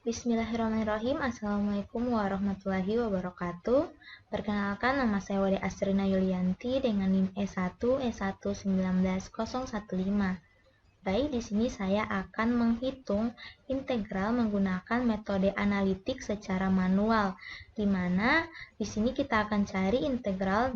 Bismillahirrahmanirrahim. Assalamualaikum warahmatullahi wabarakatuh. Perkenalkan, nama saya Wade Astrina Yulianti dengan NIM E1 E1 19015. Baik, di sini saya akan menghitung integral menggunakan metode analitik secara manual, di mana di sini kita akan cari integral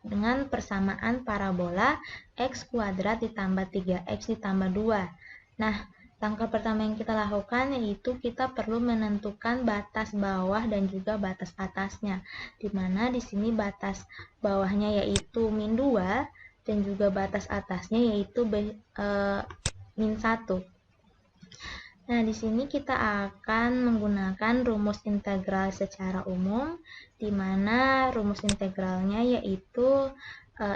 dengan persamaan parabola x kuadrat ditambah 3x ditambah 2. Nah, langkah pertama yang kita lakukan yaitu kita perlu menentukan batas bawah dan juga batas atasnya, di mana di sini batas bawahnya yaitu min 2 dan juga batas atasnya yaitu min 1. Nah, di sini kita akan menggunakan rumus integral secara umum, di mana rumus integralnya yaitu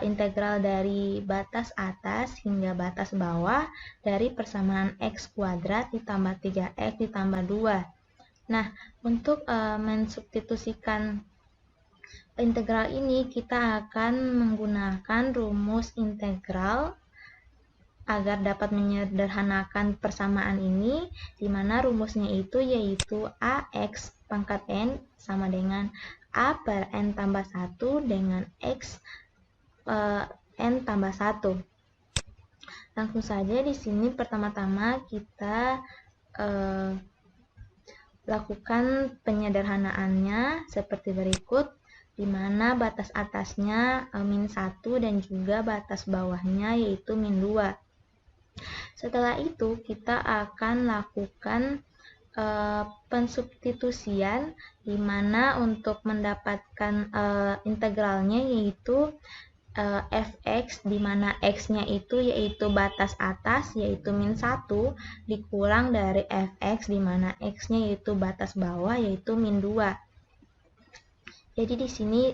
integral dari batas atas hingga batas bawah dari persamaan x kuadrat ditambah 3x ditambah 2. Nah, untuk mensubstitusikan integral ini kita akan menggunakan rumus integral agar dapat menyederhanakan persamaan ini, di mana rumusnya yaitu AX pangkat N sama dengan A per N tambah 1 dengan X N tambah 1. Langsung saja di sini pertama-tama kita lakukan penyederhanaannya seperti berikut, di mana batas atasnya min 1 dan juga batas bawahnya yaitu min 2. Setelah itu kita akan lakukan pensubstitusian, di mana untuk mendapatkan integralnya yaitu fx, di mana x-nya yaitu batas atas yaitu min 1 dikurang dari fx, di mana x-nya yaitu batas bawah yaitu min 2. Jadi di sini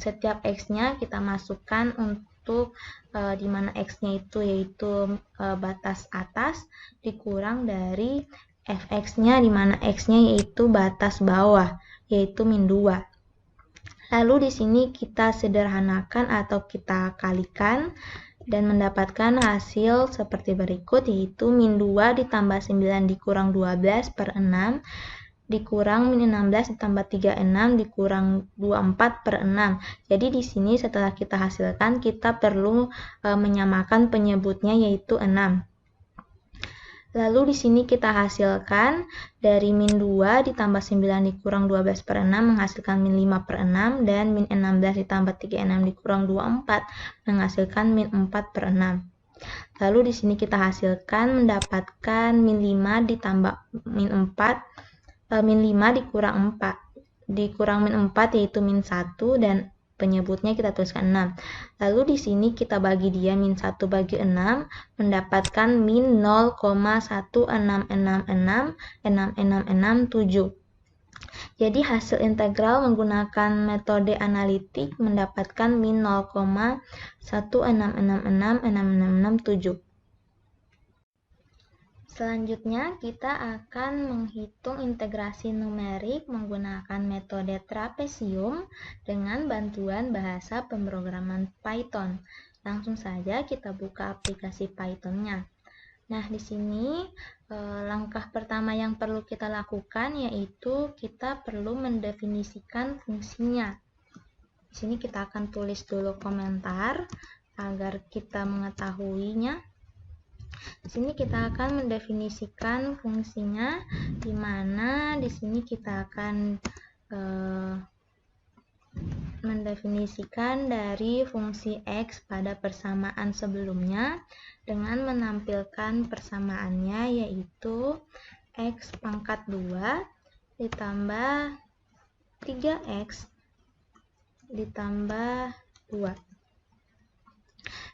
setiap x-nya kita masukkan untuk di mana x-nya yaitu batas atas dikurang dari fx-nya, di mana x-nya yaitu batas bawah yaitu min 2. Lalu di sini kita sederhanakan atau kita kalikan dan mendapatkan hasil seperti berikut, yaitu min 2 ditambah 9 dikurang 12 per 6 dikurang min 16 ditambah 36 dikurang 24 per 6. Jadi di sini setelah kita hasilkan kita perlu menyamakan penyebutnya yaitu 6. Lalu di sini kita hasilkan dari min 2 ditambah 9 dikurang 12 per 6 menghasilkan min 5 per 6, dan min 16 ditambah 36 dikurang 24 menghasilkan min 4 per 6. Lalu di sini kita hasilkan mendapatkan min 5 ditambah min 4, min 5 dikurang 4 dikurang min 4 yaitu min 1, dan penyebutnya kita tuliskan 6. Lalu di sini kita bagi dia min 1 bagi 6 mendapatkan min 0,16666667. Jadi hasil integral menggunakan metode analitik mendapatkan min 0,16666667. Selanjutnya, kita akan menghitung integrasi numerik menggunakan metode trapesium dengan bantuan bahasa pemrograman Python. Langsung saja kita buka aplikasi Python-nya. Nah, di sini langkah pertama yang perlu kita lakukan yaitu kita perlu mendefinisikan fungsinya. Di sini kita akan tulis dulu komentar agar kita mengetahuinya. Di sini kita akan mendefinisikan fungsinya, di mana di sini kita akan mendefinisikan dari fungsi x pada persamaan sebelumnya dengan menampilkan persamaannya yaitu x pangkat 2 ditambah 3x ditambah 2.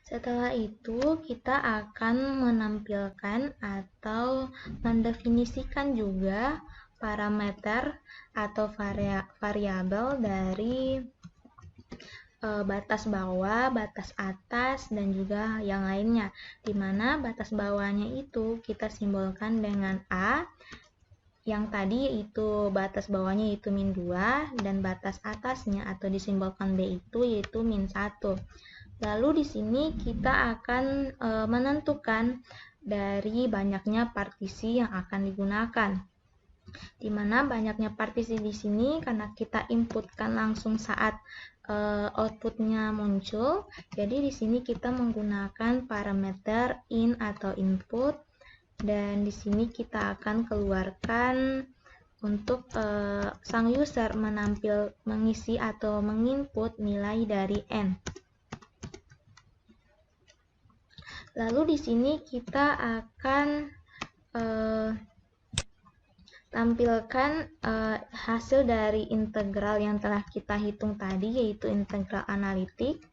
Setelah itu, kita akan menampilkan atau mendefinisikan juga parameter atau variabel dari batas bawah, batas atas, dan juga yang lainnya. Di mana batas bawahnya itu kita simbolkan dengan A, yang tadi yaitu batas bawahnya yaitu min 2, dan batas atasnya atau disimbolkan B yaitu min 1. Lalu di sini kita akan menentukan dari banyaknya partisi yang akan digunakan. di mana banyaknya partisi di sini karena kita inputkan langsung saat outputnya muncul. Jadi di sini kita menggunakan parameter in atau input, dan di sini kita akan keluarkan untuk sang user mengisi atau menginput nilai dari n. Lalu di sini kita akan tampilkan hasil dari integral yang telah kita hitung tadi, yaitu integral analitik,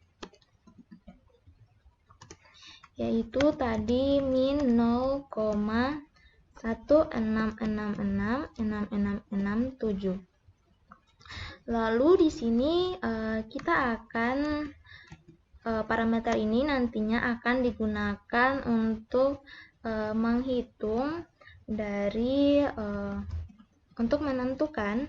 yaitu tadi min 0,1666667. Lalu di sini kita akan parameter ini nantinya akan digunakan untuk menghitung dari untuk menentukan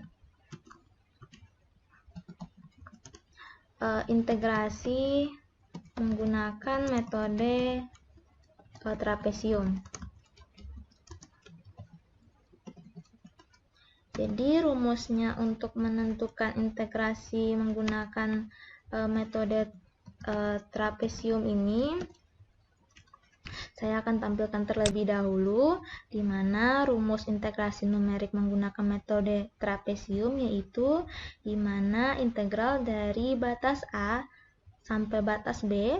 integrasi menggunakan metode trapesium. Jadi rumusnya untuk menentukan integrasi menggunakan metode trapesium ini saya akan tampilkan terlebih dahulu, di mana rumus integrasi numerik menggunakan metode trapesium yaitu di mana integral dari batas A sampai batas B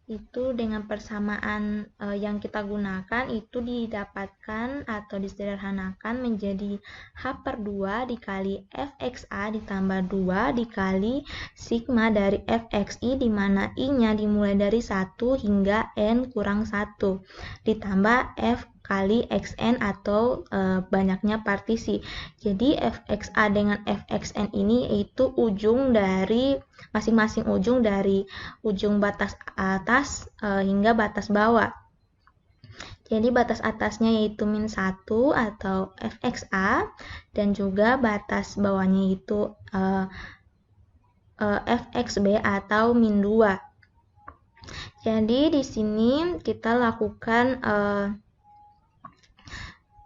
itu dengan persamaan yang kita gunakan itu didapatkan atau disederhanakan menjadi H/2 dikali fxa ditambah 2 dikali sigma dari fxi, di mana i-nya dimulai dari 1 hingga n kurang 1 ditambah f kali xn atau banyaknya partisi. Jadi fxa dengan fxn ini itu ujung dari masing-masing ujung dari ujung batas atas hingga batas bawah. Jadi batas atasnya yaitu min 1 atau fxa, dan juga batas bawahnya itu fxb atau min 2. Jadi di sini kita lakukan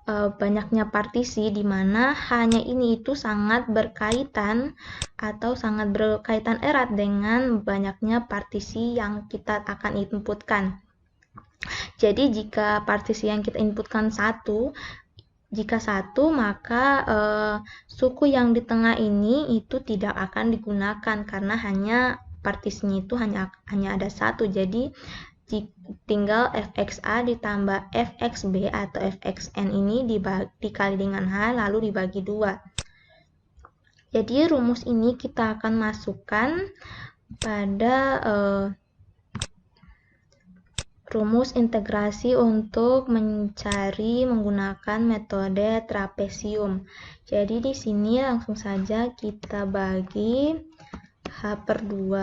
banyaknya partisi, di mana hanya ini itu sangat berkaitan atau sangat berkaitan erat dengan banyaknya partisi yang kita akan inputkan. Jadi jika partisi yang kita inputkan jika satu, maka suku yang di tengah ini itu tidak akan digunakan karena hanya partisinya itu hanya ada satu. Jadi tinggal fxa ditambah fxb atau fxn ini dikali dengan h lalu dibagi 2. Jadi rumus ini kita akan masukkan pada rumus integrasi untuk mencari menggunakan metode trapesium. Jadi di sini langsung saja kita bagi H/2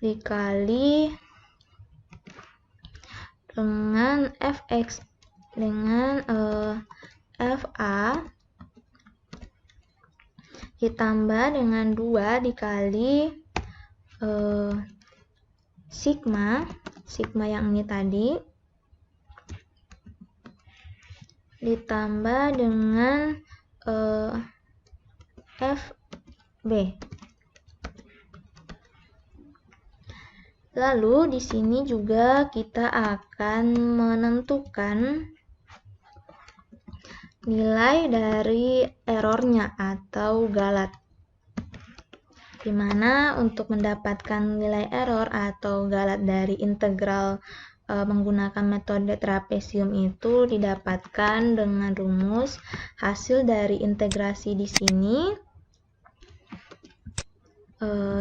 dikali dengan fx dengan fa ditambah dengan 2 dikali sigma yang ini tadi ditambah dengan fb. Lalu di sini juga kita akan menentukan nilai dari errornya atau galat, di mana untuk mendapatkan nilai error atau galat dari integral menggunakan metode trapesium itu didapatkan dengan rumus hasil dari integrasi di sini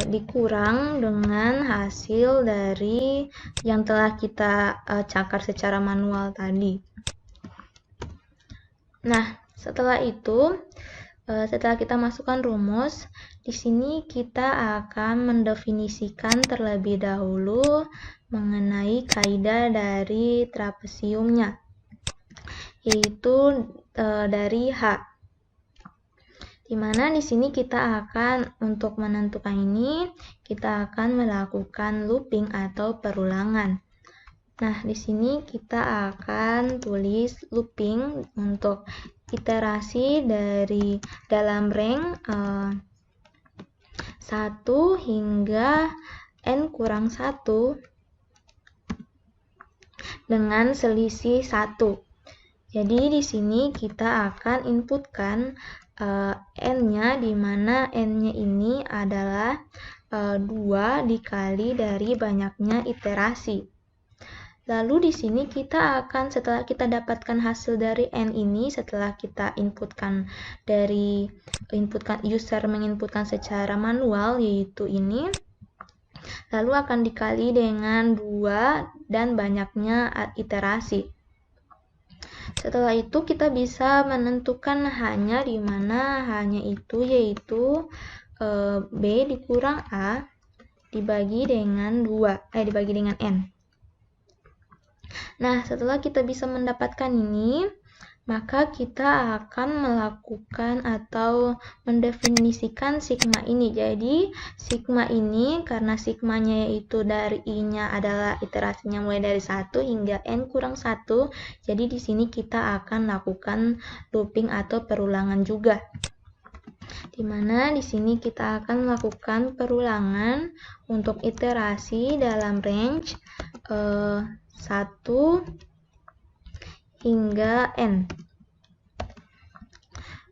dikurang dengan hasil dari yang telah kita cakar secara manual tadi. Nah, setelah itu, setelah kita masukkan rumus, di sini kita akan mendefinisikan terlebih dahulu mengenai kaidah dari trapesiumnya, yaitu dari H. Di mana di sini kita akan untuk menentukan ini kita akan melakukan looping atau perulangan. Nah, di sini kita akan tulis looping untuk iterasi dari dalam rank 1 hingga n kurang 1 dengan selisih 1. Jadi di sini kita akan inputkan n-nya, di mana n-nya ini adalah 2 dikali dari banyaknya iterasi. Lalu di sini kita akan, setelah kita dapatkan hasil dari n ini, setelah kita user menginputkan secara manual, yaitu ini, lalu akan dikali dengan 2 dan banyaknya iterasi. Setelah itu kita bisa menentukan H-nya, di mana H-nya itu yaitu B dikurang A dibagi dengan dibagi dengan N. Nah, setelah kita bisa mendapatkan ini, maka kita akan melakukan atau mendefinisikan sigma ini. Jadi, sigma ini karena sigmanya yaitu dari I-nya adalah iterasinya mulai dari 1 hingga N kurang 1, jadi di sini kita akan lakukan looping atau perulangan juga. Dimana di sini kita akan melakukan perulangan untuk iterasi dalam range 1 hingga N.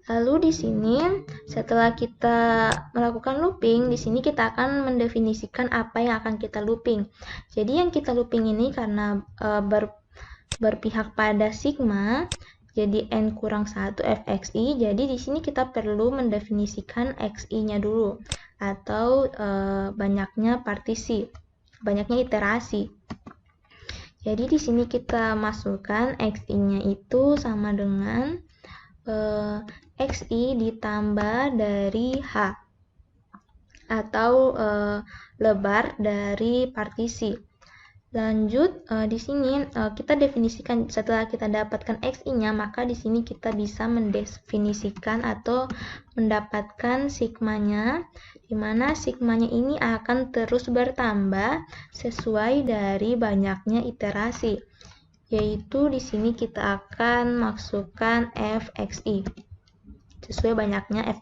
Lalu di sini setelah kita melakukan looping, di sini kita akan mendefinisikan apa yang akan kita looping. Jadi yang kita looping ini karena berpihak pada sigma, jadi n kurang 1 fxi, jadi di sini kita perlu mendefinisikan xi-nya dulu, atau banyaknya partisi, banyaknya iterasi. Jadi di sini kita masukkan xi-nya itu sama dengan xi ditambah dari h, atau lebar dari partisi. Lanjut, di sini kita definisikan, setelah kita dapatkan xi-nya, maka di sini kita bisa mendefinisikan atau mendapatkan sigmanya, di mana sigmanya ini akan terus bertambah sesuai dari banyaknya iterasi, yaitu di sini kita akan masukkan fxi sesuai banyaknya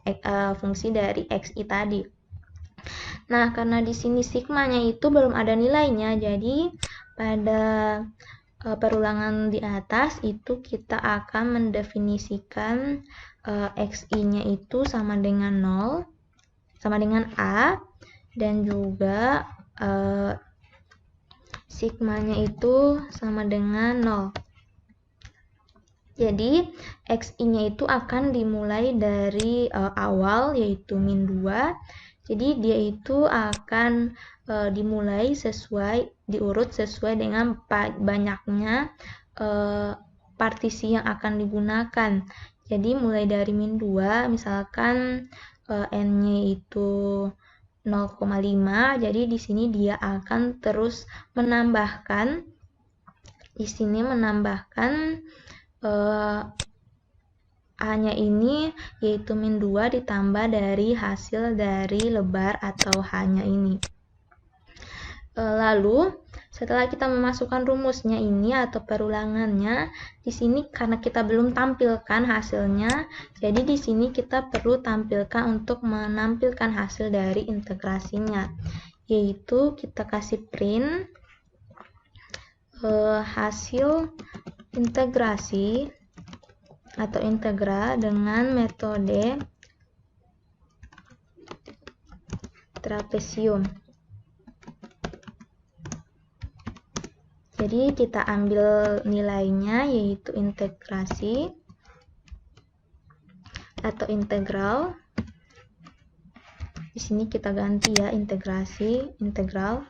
fungsi dari xi tadi. Nah, karena di sini sigmanya itu belum ada nilainya, jadi pada perulangan di atas itu kita akan mendefinisikan xi-nya itu sama dengan 0, sama dengan A, dan juga sigmanya itu sama dengan 0. Jadi xi-nya itu akan dimulai dari awal, yaitu min 2. Jadi dia itu akan dimulai diurut sesuai dengan banyaknya partisi yang akan digunakan. Jadi mulai dari min 2, misalkan n-nya itu 0,5, jadi di sini dia akan terus menambahkan, A-nya ini yaitu min 2 ditambah dari hasil dari lebar atau H-nya ini. Lalu setelah kita memasukkan rumusnya ini atau perulangannya, di sini karena kita belum tampilkan hasilnya, jadi di sini kita perlu tampilkan untuk menampilkan hasil dari integrasinya, yaitu kita kasih print hasil integrasi atau integral dengan metode trapesium. Jadi kita ambil nilainya, yaitu integrasi atau integral. Di sini kita ganti ya, integrasi, integral.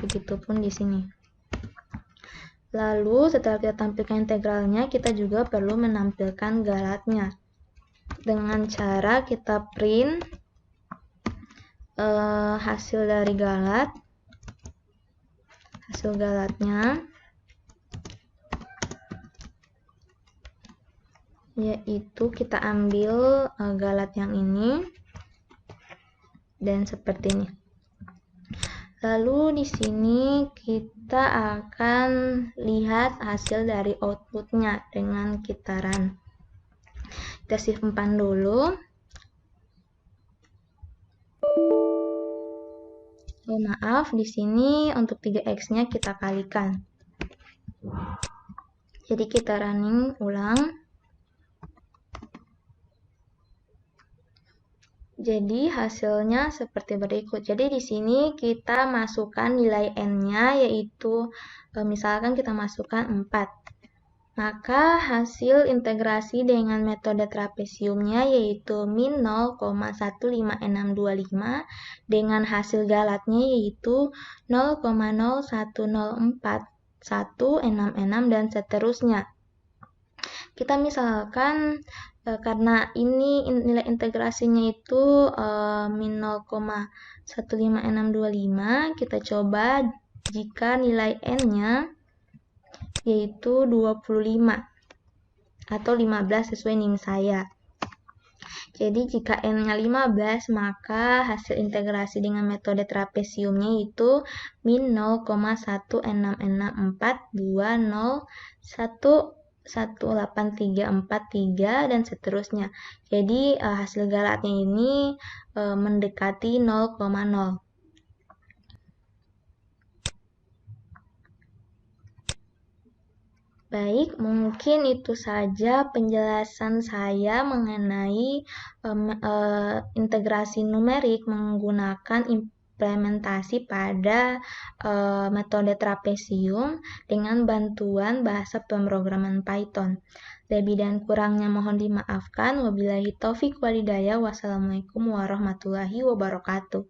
Begitupun di sini. Lalu setelah kita tampilkan integralnya, kita juga perlu menampilkan galatnya. Dengan cara kita print hasil dari galat, hasil galatnya, yaitu kita ambil galat yang ini, dan seperti ini. Lalu di sini kita akan lihat hasil dari outputnya dengan kita run. Kita simpan dulu. Oh, maaf, di sini untuk 3x-nya kita kalikan. Jadi kita running ulang. Jadi hasilnya seperti berikut. Jadi di sini kita masukkan nilai n-nya, yaitu misalkan kita masukkan 4. Maka hasil integrasi dengan metode trapesiumnya yaitu min 0,15625 dengan hasil galatnya yaitu 0,0104166 dan seterusnya. Kita misalkan karena ini nilai integrasinya itu min 0,15625, kita coba jika nilai n-nya yaitu 25 atau 15 sesuai NIM saya. Jadi jika n-nya 15, maka hasil integrasi dengan metode trapesiumnya itu min 0,16642011843 dan seterusnya. Jadi hasil galatnya ini mendekati 0,0. Baik, mungkin itu saja penjelasan saya mengenai integrasi numerik menggunakan implementasi pada metode trapesium dengan bantuan bahasa pemrograman Python. Lebih dan kurangnya mohon dimaafkan. Wabillahi taufik walhidayah. Wassalamualaikum warahmatullahi wabarakatuh.